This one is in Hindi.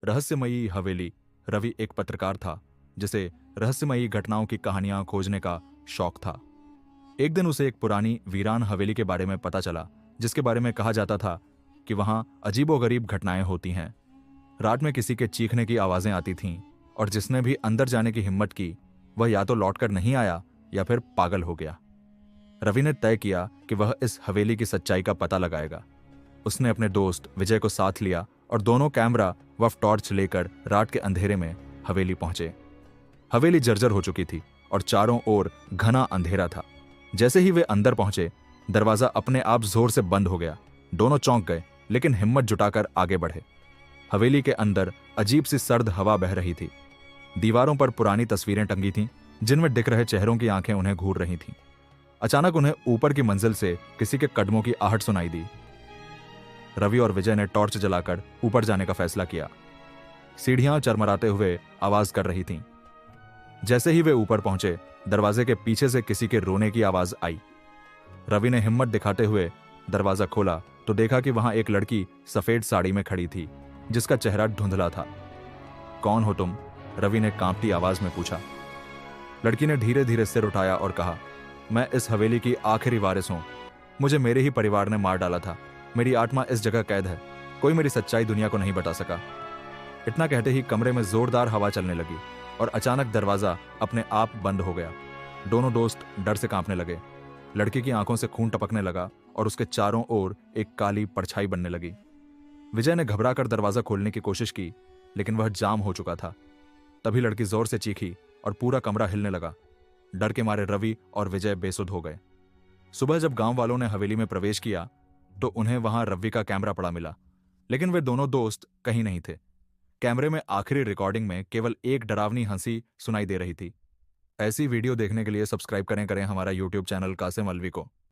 रहस्यमयी हवेली। रवि एक पत्रकार था जिसे रहस्यमयी घटनाओं की कहानियां खोजने का शौक था। एक दिन उसे एक पुरानी वीरान हवेली के बारे में पता चला, जिसके बारे में कहा जाता था कि वहां अजीबोगरीब घटनाएं होती हैं। रात में किसी के चीखने की आवाजें आती थीं और जिसने भी अंदर जाने की हिम्मत की वह या तो लौटकर नहीं आया या फिर पागल हो गया। रवि ने तय किया कि वह इस हवेली की सच्चाई का पता लगाएगा। उसने अपने दोस्त विजय को साथ लिया और दोनों कैमरा व टॉर्च लेकर रात के अंधेरे में हवेली पहुंचे। हवेली जर्जर हो चुकी थी और चारों ओर घना अंधेरा था। जैसे ही वे अंदर पहुंचे, दरवाजा अपने आप जोर से बंद हो गया। दोनों चौंक गए, लेकिन हिम्मत जुटाकर आगे बढ़े। हवेली के अंदर अजीब सी सर्द हवा बह रही थी। दीवारों पर पुरानी तस्वीरें टंगी थीं, जिनमें दिख रहे चेहरों की आंखें उन्हें घूर रही थीं। अचानक उन्हें ऊपर की मंजिल से किसी के कदमों की आहट सुनाई दी। रवि और विजय ने टॉर्च जलाकर ऊपर जाने का फैसला किया। सीढ़ियां चरमराते हुए आवाज कर रही थीं। जैसे ही वे ऊपर पहुंचे, दरवाजे के पीछे से किसी के रोने की आवाज आई। रवि ने हिम्मत दिखाते हुए दरवाजा खोला तो देखा कि वहां एक लड़की सफेद साड़ी में खड़ी थी, जिसका चेहरा धुंधला था। कौन हो तुम? रवि ने कांपती आवाज में पूछा। लड़की ने धीरे धीरे सिर उठाया और कहा, मैं इस हवेली की आखिरी वारिस हूं। मुझे मेरे ही परिवार ने मार डाला था। मेरी आत्मा इस जगह कैद है। कोई मेरी सच्चाई दुनिया को नहीं बता सका। इतना कहते ही कमरे में जोरदार हवा चलने लगी और अचानक दरवाजा अपने आप बंद हो गया। दोनों दोस्त डर से कांपने लगे। लड़की की आंखों से खून टपकने लगा और उसके चारों ओर एक काली परछाई बनने लगी। विजय ने घबराकर दरवाजा खोलने की कोशिश की, लेकिन वह जाम हो चुका था। तभी लड़की जोर से चीखी और पूरा कमरा हिलने लगा। डर के मारे रवि और विजय बेसुध हो गए। सुबह जब गांव वालों ने हवेली में प्रवेश किया तो उन्हें वहां रवि का कैमरा पड़ा मिला, लेकिन वे दोनों दोस्त कहीं नहीं थे। कैमरे में आखिरी रिकॉर्डिंग में केवल एक डरावनी हंसी सुनाई दे रही थी। ऐसी वीडियो देखने के लिए सब्सक्राइब करें हमारा यूट्यूब चैनल कासिम अलवी को।